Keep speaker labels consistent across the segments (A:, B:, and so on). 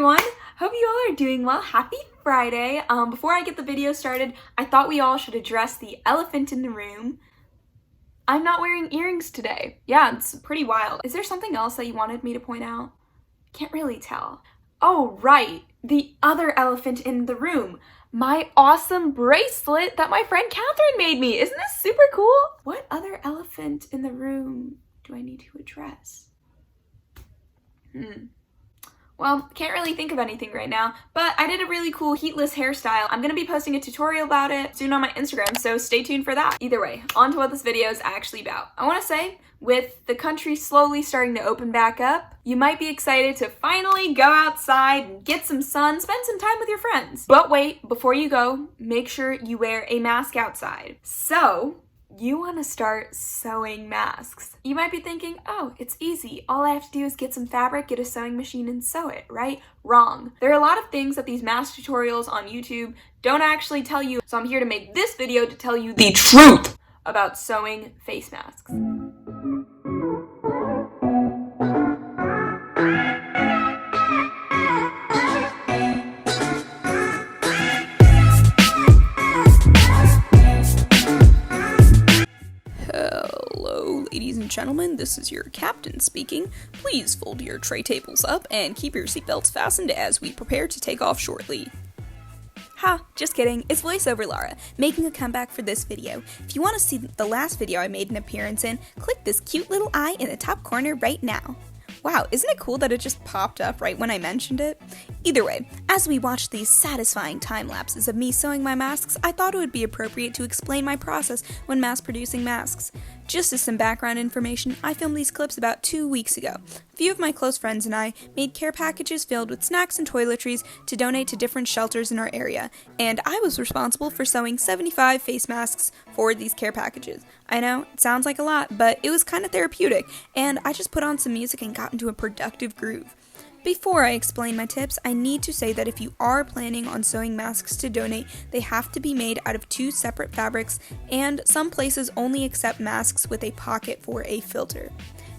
A: everyone! Hope you all are doing well. Happy Friday. Before I get the video started, I thought we all should address the elephant in the room. I'm not wearing earrings today. Yeah, it's pretty wild. Is there something else that you wanted me to point out? Can't really tell. Oh, right. The other elephant in the room. My awesome bracelet that my friend Catherine made me. Isn't this super cool? What other elephant in the room do I need to address? Well, can't really think of anything right now, but I did a really cool heatless hairstyle. I'm gonna be posting a tutorial about it soon on my Instagram, so stay tuned for that. Either way, on to what this video is actually about. I wanna say, with the country slowly starting to open back up, you might be excited to finally go outside and get some sun, spend some time with your friends. But wait, before you go, make sure you wear a mask outside. So, you want to start sewing masks. You might be thinking, oh, it's easy. All I have to do is get some fabric, get a sewing machine, and sew it, right? Wrong. There are a lot of things that these mask tutorials on YouTube don't actually tell you, so I'm here to make this video to tell you the truth about sewing face masks.
B: Ladies and gentlemen, this is your captain speaking. Please fold your tray tables up and keep your seatbelts fastened as we prepare to take off shortly. Ha, just kidding, it's voiceover Laura, making a comeback for this video. If you want to see the last video I made an appearance in, click this cute little eye in the top corner right now. Wow, isn't it cool that it just popped up right when I mentioned it? Either way, as we watch these satisfying time lapses of me sewing my masks, I thought it would be appropriate to explain my process when mass producing masks. Just as some background information, I filmed these clips about 2 weeks ago. A few of my close friends and I made care packages filled with snacks and toiletries to donate to different shelters in our area, and I was responsible for sewing 75 face masks for these care packages. I know, it sounds like a lot, but it was kind of therapeutic, and I just put on some music and got into a productive groove. Before I explain my tips, I need to say that if you are planning on sewing masks to donate, they have to be made out of 2 separate fabrics, and some places only accept masks with a pocket for a filter.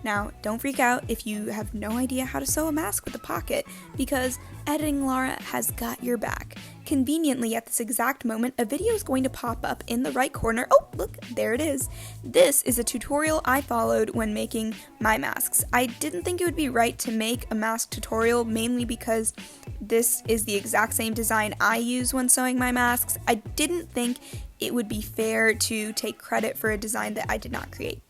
B: Now, don't freak out if you have no idea how to sew a mask with a pocket, because Editing Laura has got your back. Conveniently, at this exact moment, a video is going to pop up in the right corner. Oh, look, there it is. This is a tutorial I followed when making my masks. I didn't think it would be right to make a mask tutorial, mainly because this is the exact same design I use when sewing my masks. I didn't think it would be fair to take credit for a design that I did not create.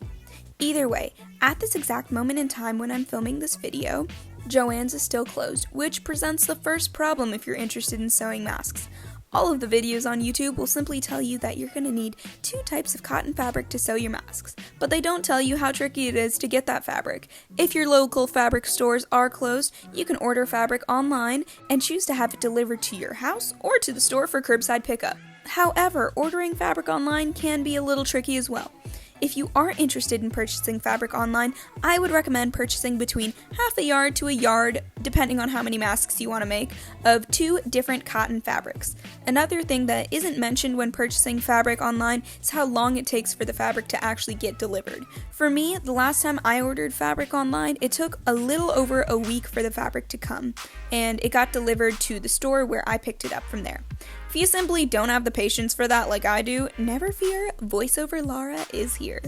B: Either way, at this exact moment in time when I'm filming this video, Joann's is still closed, which presents the first problem if you're interested in sewing masks. All of the videos on YouTube will simply tell you that you're going to need 2 types of cotton fabric to sew your masks, but they don't tell you how tricky it is to get that fabric. If your local fabric stores are closed, you can order fabric online and choose to have it delivered to your house or to the store for curbside pickup. However, ordering fabric online can be a little tricky as well. If you are interested in purchasing fabric online, I would recommend purchasing between half a yard to a yard, depending on how many masks you want to make, of 2 different cotton fabrics. Another thing that isn't mentioned when purchasing fabric online is how long it takes for the fabric to actually get delivered. For me, the last time I ordered fabric online, it took a little over a week for the fabric to come, and it got delivered to the store where I picked it up from there. If you simply don't have the patience for that like I do, never fear, voiceover Laura is here.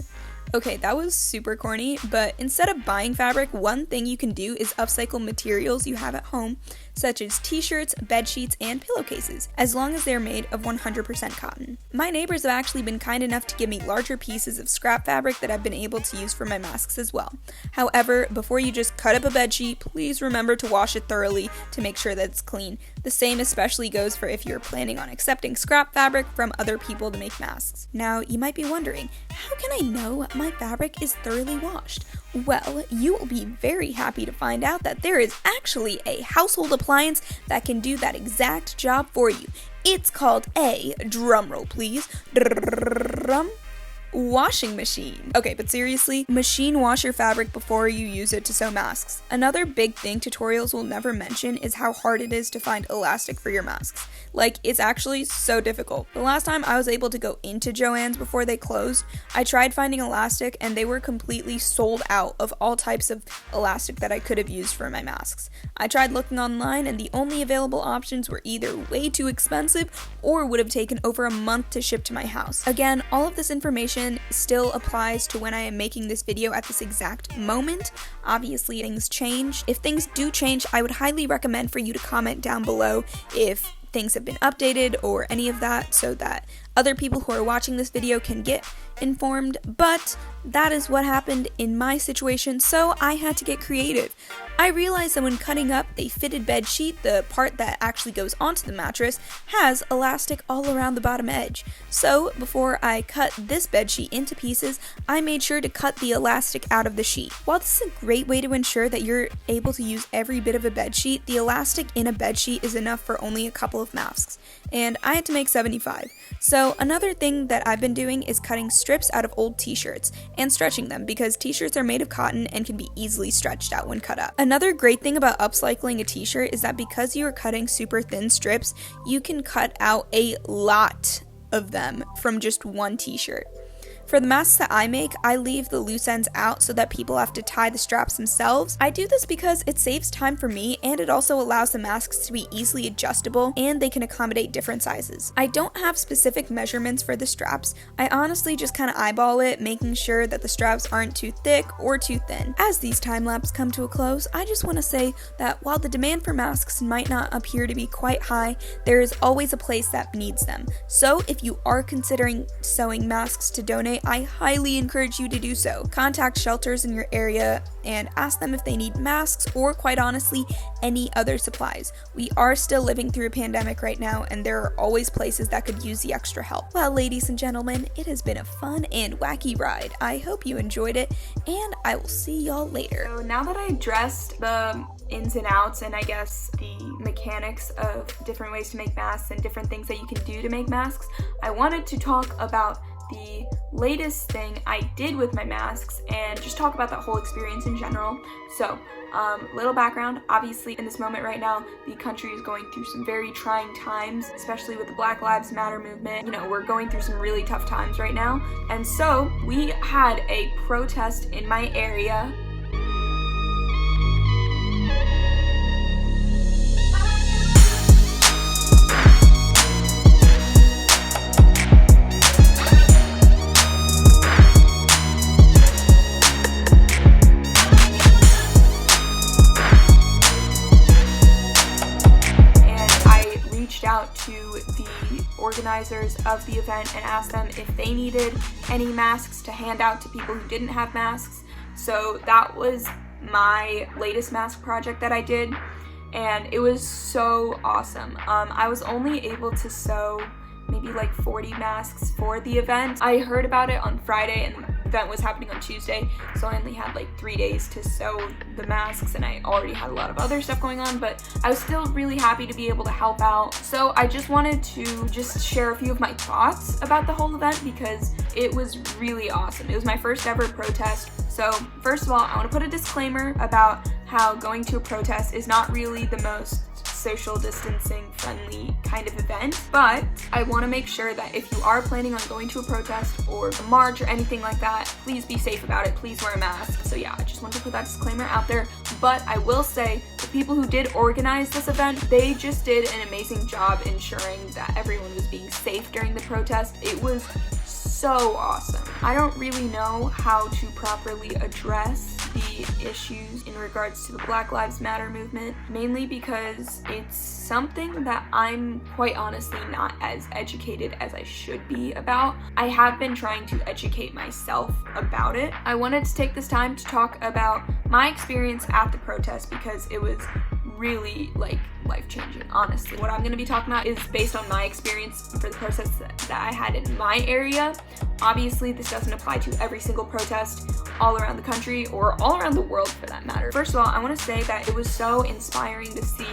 B: Okay, that was super corny, but instead of buying fabric, one thing you can do is upcycle materials you have at home, such as t-shirts, bed sheets, and pillowcases, as long as they're made of 100% cotton. My neighbors have actually been kind enough to give me larger pieces of scrap fabric that I've been able to use for my masks as well. However, before you just cut up a bed sheet, please remember to wash it thoroughly to make sure that it's clean. The same especially goes for if you're planning on accepting scrap fabric from other people to make masks. Now, you might be wondering, how can I know my fabric is thoroughly washed? Well, you will be very happy to find out that there is actually a household appliance that can do that exact job for you. It's called a, drumroll please, washing machine. Okay, but seriously, machine wash your fabric before you use it to sew masks. Another big thing tutorials will never mention is how hard it is to find elastic for your masks. Like, it's actually so difficult. The last time I was able to go into Joann's before they closed, I tried finding elastic and they were completely sold out of all types of elastic that I could have used for my masks. I tried looking online and the only available options were either way too expensive or would have taken over a month to ship to my house. Again, all of this information still applies to when I am making this video at this exact moment. Obviously, things change. If things do change, I would highly recommend for you to comment down below if things have been updated or any of that so that other people who are watching this video can get informed, but that is what happened in my situation, so I had to get creative. I realized that when cutting up a fitted bed sheet, the part that actually goes onto the mattress has elastic all around the bottom edge. So before I cut this bed sheet into pieces, I made sure to cut the elastic out of the sheet. While this is a great way to ensure that you're able to use every bit of a bed sheet, the elastic in a bed sheet is enough for only a couple of masks, and I had to make 75. So another thing that I've been doing is cutting strips out of old t-shirts and stretching them because t-shirts are made of cotton and can be easily stretched out when cut up. Another great thing about upcycling a t-shirt is that because you are cutting super thin strips, you can cut out a lot of them from just one t-shirt. For the masks that I make, I leave the loose ends out so that people have to tie the straps themselves. I do this because it saves time for me and it also allows the masks to be easily adjustable and they can accommodate different sizes. I don't have specific measurements for the straps. I honestly just kind of eyeball it, making sure that the straps aren't too thick or too thin. As these time lapses come to a close, I just want to say that while the demand for masks might not appear to be quite high, there is always a place that needs them. So if you are considering sewing masks to donate, I highly encourage you to do so. Contact shelters in your area and ask them if they need masks or, quite honestly, any other supplies. We are still living through a pandemic right now and there are always places that could use the extra help. Well, ladies and gentlemen, it has been a fun and wacky ride. I hope you enjoyed it and I will see y'all later.
A: So now that I addressed the ins and outs and I guess the mechanics of different ways to make masks and different things that you can do to make masks, I wanted to talk about the latest thing I did with my masks and just talk about that whole experience in general. So, little background, obviously in this moment right now, the country is going through some very trying times, especially with the Black Lives Matter movement. You know, we're going through some really tough times right now. And so we had a protest in my area. Out to the organizers of the event and asked them if they needed any masks to hand out to people who didn't have masks. So that was my latest mask project that I did and it was so awesome. I was only able to sew maybe like 40 masks for the event. I heard about it on Friday and the event was happening on Tuesday, so I only had like 3 days to sew the masks and I already had a lot of other stuff going on, but I was still really happy to be able to help out. So I just wanted to just share a few of my thoughts about the whole event because it was really awesome. It was my first ever protest. So first of all, I want to put a disclaimer about how going to a protest is not really the most social distancing friendly kind of event, but I want to make sure that if you are planning on going to a protest or a march or anything like that, please be safe about it, please wear a mask. So yeah, I just want to put that disclaimer out there, but I will say the people who did organize this event, they just did an amazing job ensuring that everyone was being safe during the protest. It was so awesome. I don't really know how to properly address the issues in regards to the Black Lives Matter movement, mainly because it's something that I'm quite honestly not as educated as I should be about. I have been trying to educate myself about it. I wanted to take this time to talk about my experience at the protest because it was really like life-changing, honestly. What I'm going to be talking about is based on my experience for the protests that I had in my area. Obviously, this doesn't apply to every single protest all around the country or all around the world for that matter. First of all, I want to say that it was so inspiring to see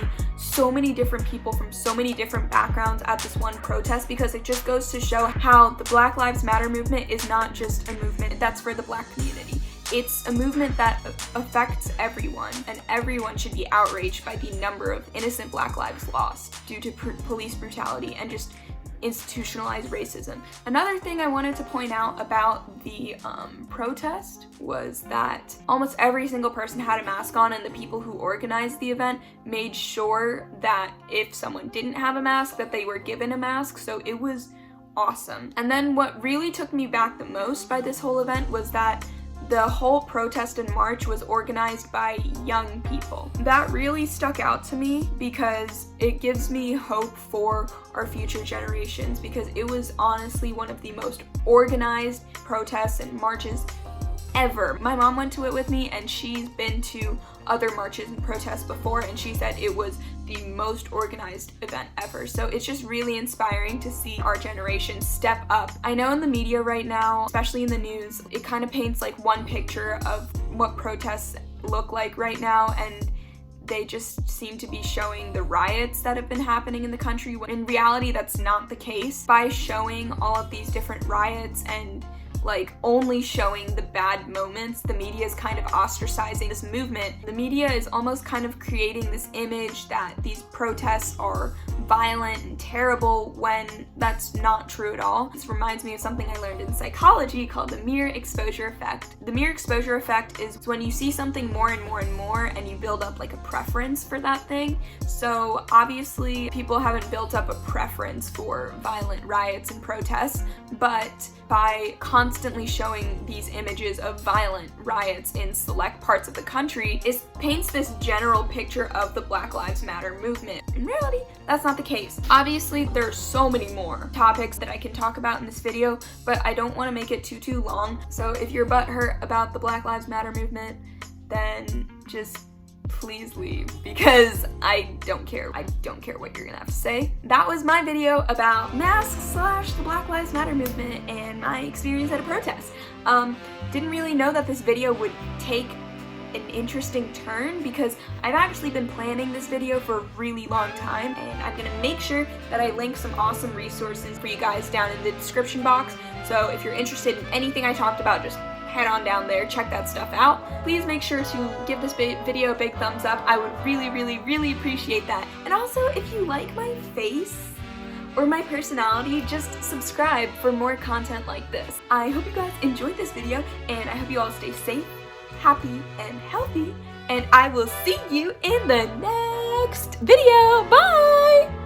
A: so many different people from so many different backgrounds at this one protest, because it just goes to show how the Black Lives Matter movement is not just a movement that's for the Black community. It's a movement that affects everyone, and everyone should be outraged by the number of innocent Black lives lost due to police brutality and just institutionalized racism. Another thing I wanted to point out about the protest was that almost every single person had a mask on, and the people who organized the event made sure that if someone didn't have a mask, that they were given a mask, so it was awesome. And then what really took me back the most by this whole event was that the whole protest and march was organized by young people. That really stuck out to me because it gives me hope for our future generations, because it was honestly one of the most organized protests and marches ever. My mom went to it with me, and she's been to other marches and protests before, and she said it was the most organized event ever. So it's just really inspiring to see our generation step up. I know in the media right now, especially in the news, it kind of paints like one picture of what protests look like right now, and they just seem to be showing the riots that have been happening in the country. In reality, that's not the case. By showing all of these different riots and like only showing the bad moments, the media is kind of ostracizing this movement. The media is almost kind of creating this image that these protests are violent and terrible, when that's not true at all. This reminds me of something I learned in psychology called the mere exposure effect. The mere exposure effect is when you see something more and more and more, and you build up like a preference for that thing. So obviously people haven't built up a preference for violent riots and protests, but by constantly showing these images of violent riots in select parts of the country, it paints this general picture of the Black Lives Matter movement. In reality, that's not the case. Obviously, there are so many more topics that I can talk about in this video, but I don't want to make it too long. So if you're butthurt about the Black Lives Matter movement, then just please leave, because I don't care. I don't care what you're gonna have to say. That was my video about masks / the Black Lives Matter movement and my experience at a protest. Didn't really know that this video would take an interesting turn, because I've actually been planning this video for a really long time, and I'm gonna make sure that I link some awesome resources for you guys down in the description box. So if you're interested in anything I talked about, just head on down there, check that stuff out. Please make sure to give this video a big thumbs up. I would really appreciate that. And also, if you like my face or my personality, just subscribe for more content like this. I hope you guys enjoyed this video, and I hope you all stay safe, happy, and healthy, and I will see you in the next video. Bye!